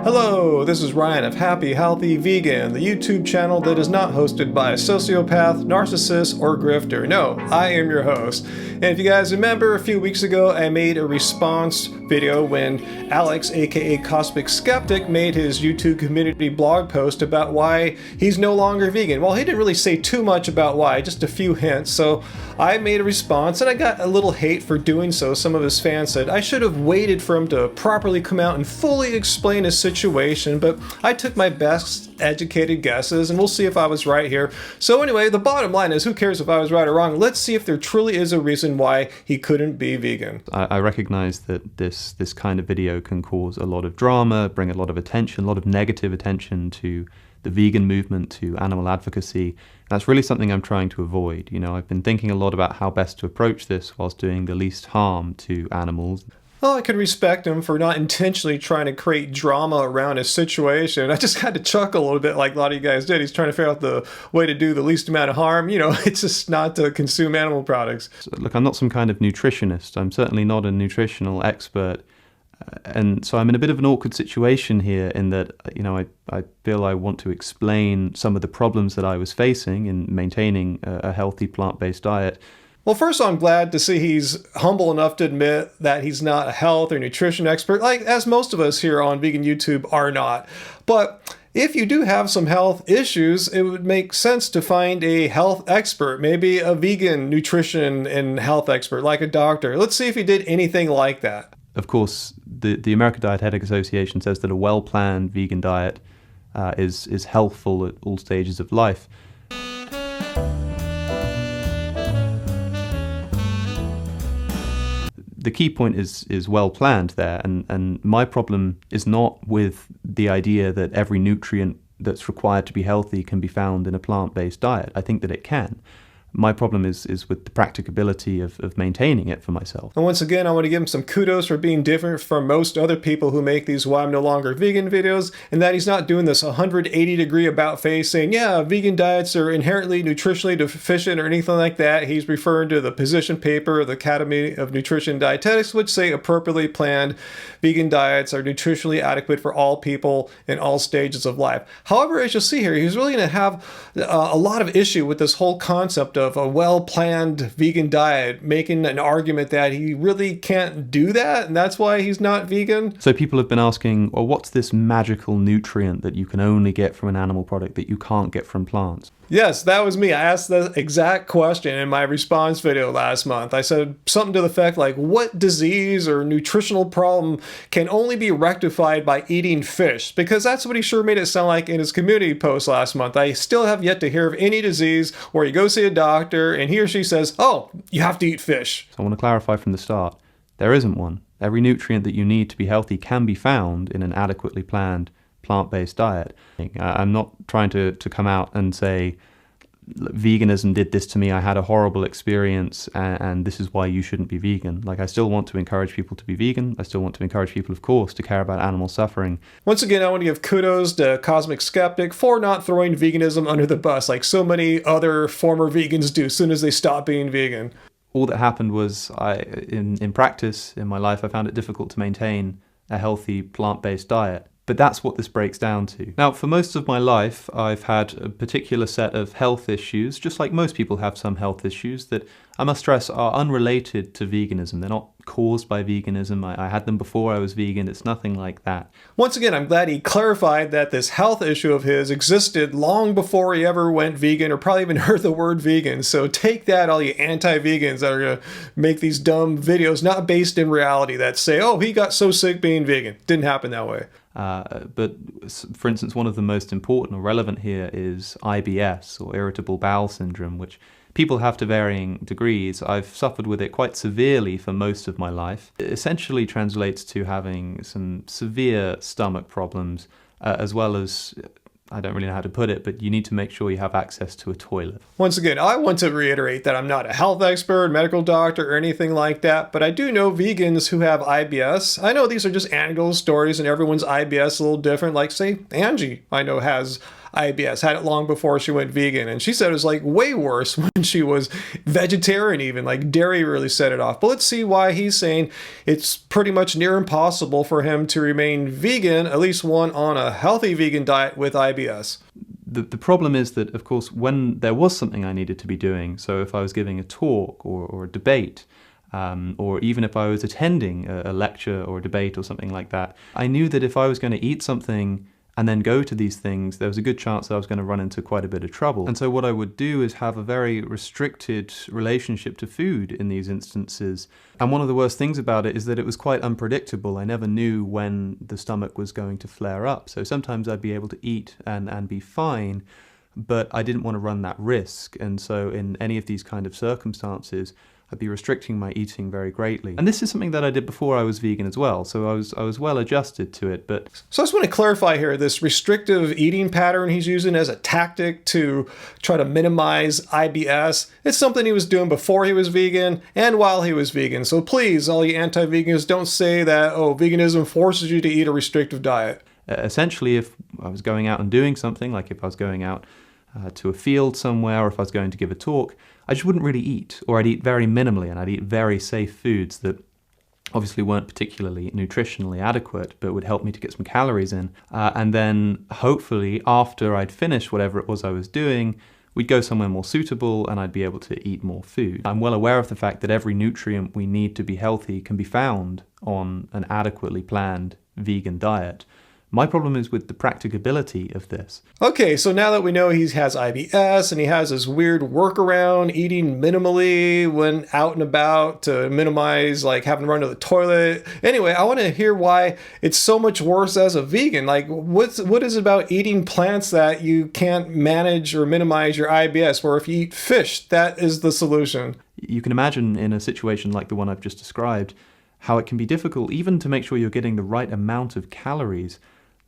Hello, this is Ryan of Happy Healthy Vegan, the YouTube channel that is not hosted by a sociopath, narcissist, or grifter. No, I am your host. And if you guys remember, a few weeks ago I made a response video when Alex, aka Cosmic Skeptic, made his YouTube community blog post about why he's no longer vegan. Well, he didn't really say too much about why, just a few hints. So I made a response and I got a little hate for doing so. Some of his fans said I should have waited for him to properly come out and fully explain his situation, but I took my best educated guesses and we'll see if I was right here. So anyway, the bottom line is, who cares if I was right or wrong? Let's see if there truly is a reason why he couldn't be vegan. I recognize that this kind of video can cause a lot of drama, bring a lot of attention, a lot of negative attention to the vegan movement, to animal advocacy. That's really something I'm trying to avoid. You know, I've been thinking a lot about how best to approach this whilst doing the least harm to animals. Well, I could respect him for not intentionally trying to create drama around his situation. I just had to chuckle a little bit like a lot of you guys did. He's trying to figure out the way to do the least amount of harm. You know, it's just not to consume animal products. So, look, I'm not some kind of nutritionist. I'm certainly not a nutritional expert. And so I'm in a bit of an awkward situation here in that, you know, I feel I want to explain some of the problems that I was facing in maintaining a healthy plant-based diet. Well, first, I'm glad to see he's humble enough to admit that he's not a health or nutrition expert, like as most of us here on Vegan YouTube are not. But if you do have some health issues, it would make sense to find a health expert, maybe a vegan nutrition and health expert, like a doctor. Let's see if he did anything like that. Of course, the American Dietetic Association says that a well-planned vegan diet is healthful at all stages of life. The key point is well planned there, and my problem is not with the idea that every nutrient that's required to be healthy can be found in a plant-based diet. I think that it can. My problem is with the practicability of maintaining it for myself. And once again, I want to give him some kudos for being different from most other people who make these why I'm no longer vegan videos, and that he's not doing this 180-degree about face saying, yeah, vegan diets are inherently nutritionally deficient or anything like that. He's referring to the position paper of the Academy of Nutrition and Dietetics, which say appropriately planned vegan diets are nutritionally adequate for all people in all stages of life. However, as you'll see here, he's really going to have a lot of issue with this whole concept of a well-planned vegan diet, making an argument that he really can't do that, and that's why he's not vegan. So people have been asking, well, what's this magical nutrient that you can only get from an animal product that you can't get from plants? Yes, that was me. I asked the exact question in my response video last month. I said something to the effect like, what disease or nutritional problem can only be rectified by eating fish? Because that's what he sure made it sound like in his community post last month. I still have yet to hear of any disease where you go see a doctor and he or she says, oh, you have to eat fish. So I want to clarify from the start, there isn't one. Every nutrient that you need to be healthy can be found in an adequately planned plant-based diet. I'm not trying to come out and say veganism did this to me, I had a horrible experience, and this is why you shouldn't be vegan. Like, I still want to encourage people to be vegan. I still want to encourage people, of course, to care about animal suffering. Once again, I want to give kudos to Cosmic Skeptic for not throwing veganism under the bus like so many other former vegans do as soon as they stop being vegan. All that happened was, in practice, in my life, I found it difficult to maintain a healthy plant-based diet. But that's what this breaks down to. Now, for most of my life, I've had a particular set of health issues, just like most people have some health issues that I must stress are unrelated to veganism. They're not caused by veganism. I had them before I was vegan. It's nothing like that. Once again, I'm glad he clarified that this health issue of his existed long before he ever went vegan or probably even heard the word vegan. So take that, all you anti-vegans that are going to make these dumb videos not based in reality that say, oh, he got so sick being vegan. Didn't happen that way. But for instance, one of the most important or relevant here is IBS, or irritable bowel syndrome, which people have to varying degrees. I've suffered with it quite severely for most of my life. It essentially translates to having some severe stomach problems, as well as, I don't really know how to put it, but you need to make sure you have access to a toilet. Once again, I want to reiterate that I'm not a health expert, medical doctor, or anything like that, but I do know vegans who have IBS. I know these are just anecdotal stories and everyone's IBS is a little different. Like, say, Angie, I know has IBS, had it long before she went vegan. And she said it was like way worse when she was vegetarian even, like dairy really set it off. But let's see why he's saying it's pretty much near impossible for him to remain vegan, at least one on a healthy vegan diet with IBS. The problem is that, of course, when there was something I needed to be doing, so if I was giving a talk or a debate, or even if I was attending a lecture or a debate or something like that, I knew that if I was going to eat something and then go to these things, there was a good chance that I was going to run into quite a bit of trouble. And so what I would do is have a very restricted relationship to food in these instances. And one of the worst things about it is that it was quite unpredictable. I never knew when the stomach was going to flare up. So sometimes I'd be able to eat and be fine, but I didn't want to run that risk. And so in any of these kind of circumstances, I'd be restricting my eating very greatly. And this is something that I did before I was vegan as well, so I was well adjusted to it. But so I just want to clarify here, this restrictive eating pattern he's using as a tactic to try to minimize IBS, it's something he was doing before he was vegan and while he was vegan. So please, all you anti-vegans, don't say that, oh, veganism forces you to eat a restrictive diet. Essentially, if I was going out and doing something, like if I was going out to a field somewhere, or if I was going to give a talk, I just wouldn't really eat, or I'd eat very minimally, and I'd eat very safe foods that obviously weren't particularly nutritionally adequate, but would help me to get some calories in. And then hopefully after I'd finished whatever it was I was doing, we'd go somewhere more suitable and I'd be able to eat more food. I'm well aware of the fact that every nutrient we need to be healthy can be found on an adequately planned vegan diet. My problem is with the practicability of this. Okay, so now that we know he has IBS and he has this weird workaround, eating minimally when out and about to minimize like having to run to the toilet. Anyway, I want to hear why it's so much worse as a vegan. Like what is it about eating plants that you can't manage or minimize your IBS, where if you eat fish, that is the solution? You can imagine in a situation like the one I've just described, how it can be difficult even to make sure you're getting the right amount of calories,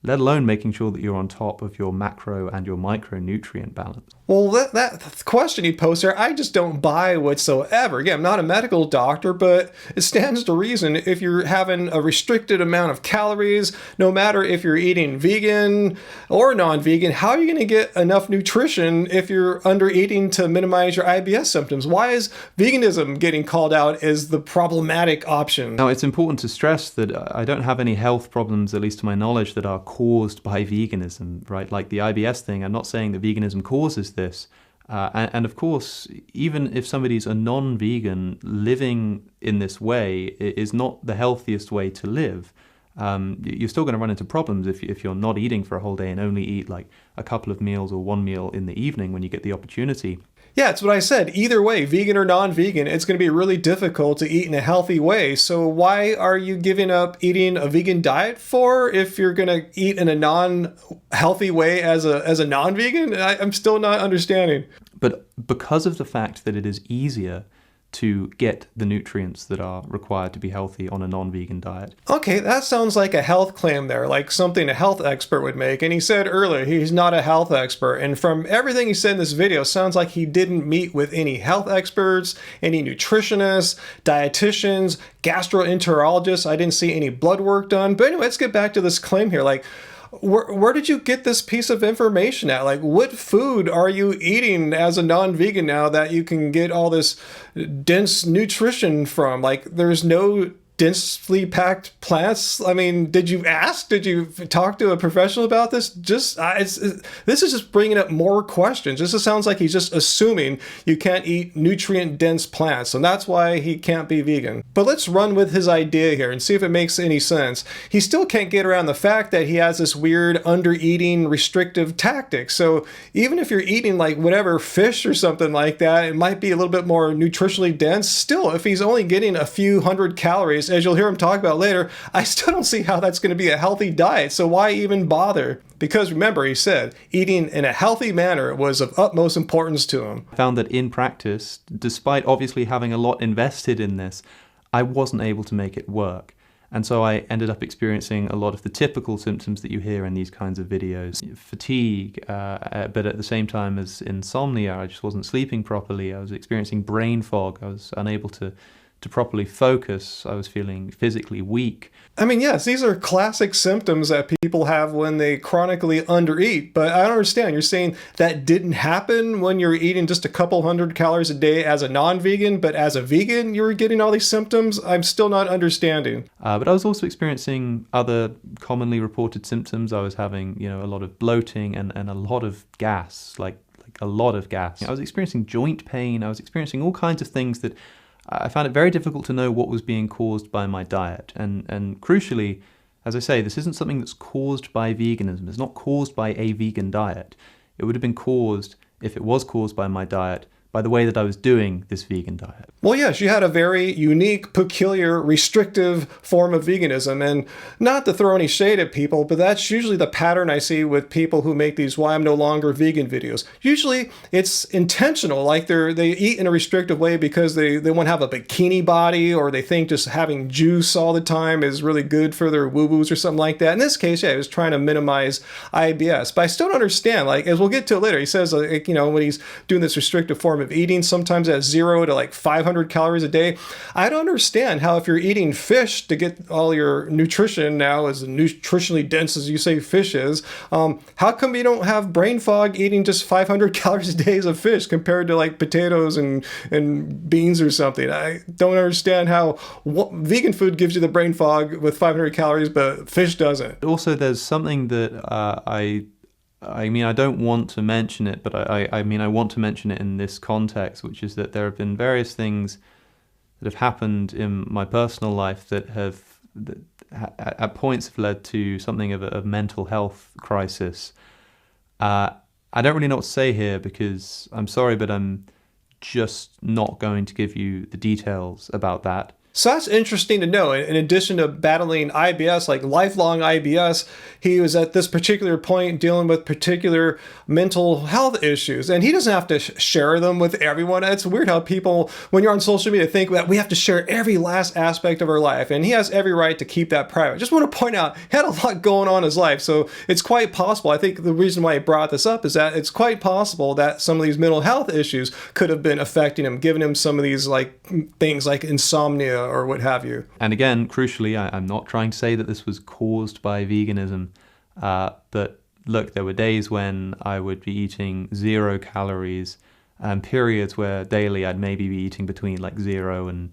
let alone making sure that you're on top of your macro and your micronutrient balance. Well, that question you post there, I just don't buy whatsoever. Again, I'm not a medical doctor, but it stands to reason if you're having a restricted amount of calories, no matter if you're eating vegan or non-vegan, how are you going to get enough nutrition if you're under eating to minimize your IBS symptoms? Why is veganism getting called out as the problematic option? Now, it's important to stress that I don't have any health problems, at least to my knowledge, that are caused by veganism, right? Like the IBS thing, I'm not saying that veganism causes this. And of course, even if somebody's a non-vegan, living in this way is not the healthiest way to live. You're still going to run into problems if you're not eating for a whole day and only eat like a couple of meals or one meal in the evening when you get the opportunity. Yeah, it's what I said. Either way, vegan or non-vegan, it's going to be really difficult to eat in a healthy way. So why are you giving up eating a vegan diet for if you're going to eat in a non-healthy way as a non-vegan? I'm still not understanding. But because of the fact that it is easier to get the nutrients that are required to be healthy on a non-vegan diet. Okay, that sounds like a health claim there, like something a health expert would make. And he said earlier he's not a health expert. And from everything he said in this video, sounds like he didn't meet with any health experts, any nutritionists, dietitians, gastroenterologists. I didn't see any blood work done. But anyway, let's get back to this claim here. Like, where did you get this piece of information at? Like, what food are you eating as a non-vegan now that you can get all this dense nutrition from? Like, there's no densely packed plants. I mean, did you ask? Did you talk to a professional about this? This is just bringing up more questions. This sounds like he's just assuming you can't eat nutrient-dense plants, and that's why he can't be vegan. But let's run with his idea here and see if it makes any sense. He still can't get around the fact that he has this weird under-eating restrictive tactic. So even if you're eating like whatever fish or something like that, it might be a little bit more nutritionally dense. Still, if he's only getting a few hundred calories, as you'll hear him talk about later, I still don't see how that's going to be a healthy diet. So why even bother? Because remember, he said eating in a healthy manner was of utmost importance to him. I found that in practice, despite obviously having a lot invested in this, I wasn't able to make it work. And so I ended up experiencing a lot of the typical symptoms that you hear in these kinds of videos. Fatigue, but at the same time as insomnia, I just wasn't sleeping properly. I was experiencing brain fog. I was unable to to properly focus. I was feeling physically weak. I mean, yes, these are classic symptoms that people have when they chronically undereat, but I don't understand. You're saying that didn't happen when you're eating just a couple hundred calories a day as a non-vegan, but as a vegan, you're getting all these symptoms? I'm still not understanding. But I was also experiencing other commonly reported symptoms. I was having, a lot of bloating and a lot of gas, like a lot of gas. I was experiencing joint pain. I was experiencing all kinds of things that I found it very difficult to know what was being caused by my diet. And crucially, as I say, this isn't something that's caused by veganism. It's not caused by a vegan diet. It would have been caused, if it was caused by my diet, by the way that I was doing this vegan diet. Well, yes, you had a very unique, peculiar, restrictive form of veganism. And not to throw any shade at people, but that's usually the pattern I see with people who make these why I'm no longer vegan videos. Usually it's intentional, like they eat in a restrictive way because they want to have a bikini body, or they think just having juice all the time is really good for their woo-woos or something like that. In this case, he was trying to minimize IBS. But I still don't understand, as we'll get to it later, he says, when he's doing this restrictive form of eating, sometimes at 0 to 500 calories a day. I don't understand how, if you're eating fish to get all your nutrition now, as nutritionally dense as you say fish is, how come you don't have brain fog eating just 500 calories a day of fish compared to potatoes and beans or something? I don't understand how vegan food gives you the brain fog with 500 calories, but fish doesn't. Also, there's something that I don't want to mention it, but I want to mention it in this context, which is that there have been various things that have happened in my personal life that at points have led to something of a mental health crisis. I don't really know what to say here, because I'm sorry, but I'm just not going to give you the details about that. So that's interesting to know. In addition to battling IBS, lifelong IBS, he was at this particular point dealing with particular mental health issues. And he doesn't have to share them with everyone. It's weird how people, when you're on social media, think that we have to share every last aspect of our life. And he has every right to keep that private. Just want to point out, he had a lot going on in his life. So it's quite possible. I think the reason why he brought this up is that it's quite possible that some of these mental health issues could have been affecting him, giving him some of these things like insomnia or what have you. And again, crucially, I'm not trying to say that this was caused by veganism, but look, there were days when I would be eating 0 calories, and periods where daily I'd maybe be eating between 0 and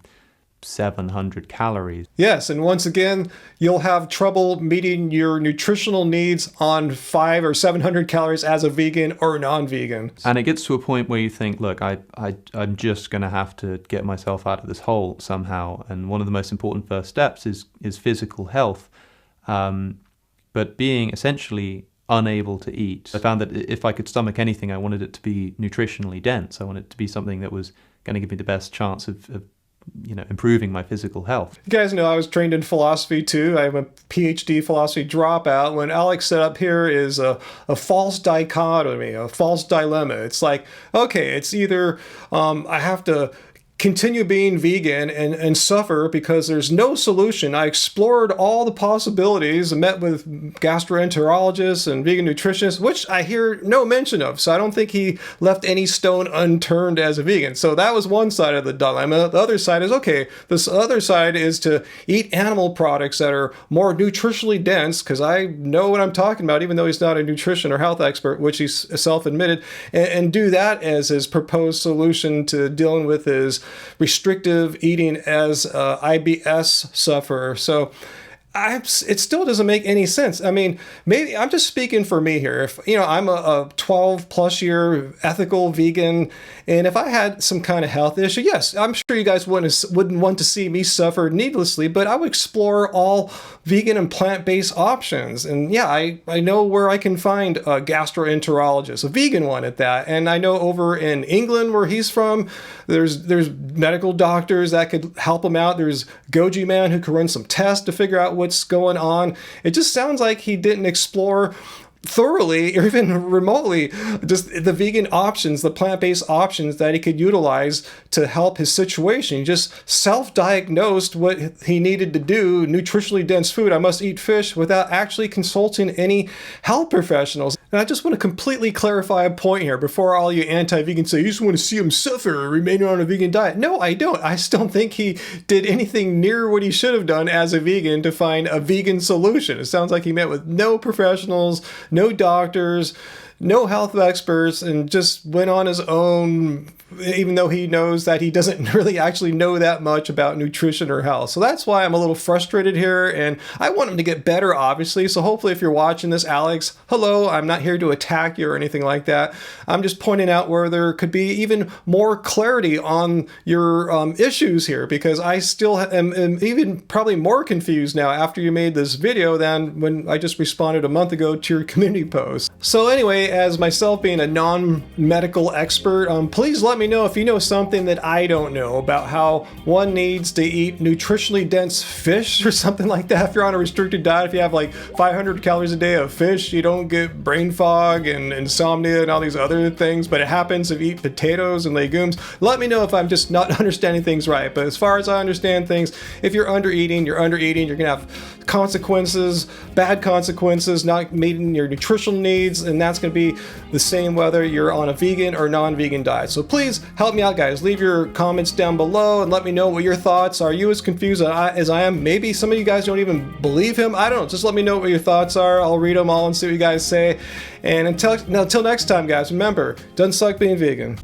700 calories. Yes, and once again, you'll have trouble meeting your nutritional needs on 500 or 700 calories as a vegan or non-vegan. And it gets to a point where you think, look, I'm just going to have to get myself out of this hole somehow. And one of the most important first steps is physical health. But being essentially unable to eat, I found that if I could stomach anything, I wanted it to be nutritionally dense. I wanted it to be something that was going to give me the best chance of improving my physical health. You guys know I was trained in philosophy too. I'm a PhD philosophy dropout. When Alex set up here is a false dichotomy, a false dilemma. It's okay, it's either I have to continue being vegan and suffer because there's no solution. I explored all the possibilities, met with gastroenterologists and vegan nutritionists, which I hear no mention of. So I don't think he left any stone unturned as a vegan. So that was one side of the dilemma. The other side is, okay, this other side is to eat animal products that are more nutritionally dense, because I know what I'm talking about, even though he's not a nutrition or health expert, which he's self-admitted, and do that as his proposed solution to dealing with his restrictive eating as IBS sufferer. So it still doesn't make any sense. I mean, maybe I'm just speaking for me here. If I'm a 12 plus year ethical vegan, and if I had some kind of health issue, yes, I'm sure you guys wouldn't want to see me suffer needlessly, but I would explore all vegan and plant-based options. And yeah, I know where I can find a gastroenterologist, a vegan one at that. And I know over in England, where he's from, there's medical doctors that could help him out. There's Goji Man who can run some tests to figure out what's going on. It just sounds like he didn't explore thoroughly or even remotely just the vegan options, the plant-based options that he could utilize to help his situation. He just self-diagnosed what he needed to do, nutritionally dense food, I must eat fish, without actually consulting any health professionals. And I just want to completely clarify a point here before all you anti-vegans say, you just want to see him suffer remaining on a vegan diet. No, I don't. I still think he did anything near what he should have done as a vegan to find a vegan solution. It sounds like he met with no professionals, no doctors, no health experts, and just went on his own, even though he knows that he doesn't really actually know that much about nutrition or health. So that's why I'm a little frustrated here, and I want him to get better, obviously. So hopefully if you're watching this, Alex, hello, I'm not here to attack you or anything like that. I'm just pointing out where there could be even more clarity on your issues here, because I still am even probably more confused now after you made this video than when I just responded a month ago to your community post. So anyway, as myself being a non-medical expert, please let me know if you know something that I don't know about how one needs to eat nutritionally dense fish or something like that. If you're on a restricted diet, if you have like 500 calories a day of fish, you don't get brain fog and insomnia and all these other things, but it happens if you eat potatoes and legumes. Let me know if I'm just not understanding things right. But as far as I understand things, if you're under eating, you're gonna have consequences, bad consequences, not meeting your nutritional needs, and that's going to be the same whether you're on a vegan or non-vegan diet. So please help me out, guys. Leave your comments down below and let me know what your thoughts are. Are you as confused as I am? Maybe some of you guys don't even believe him. I don't know. Just let me know what your thoughts are. I'll read them all and see what you guys say. And until next time, guys, remember, doesn't suck being vegan.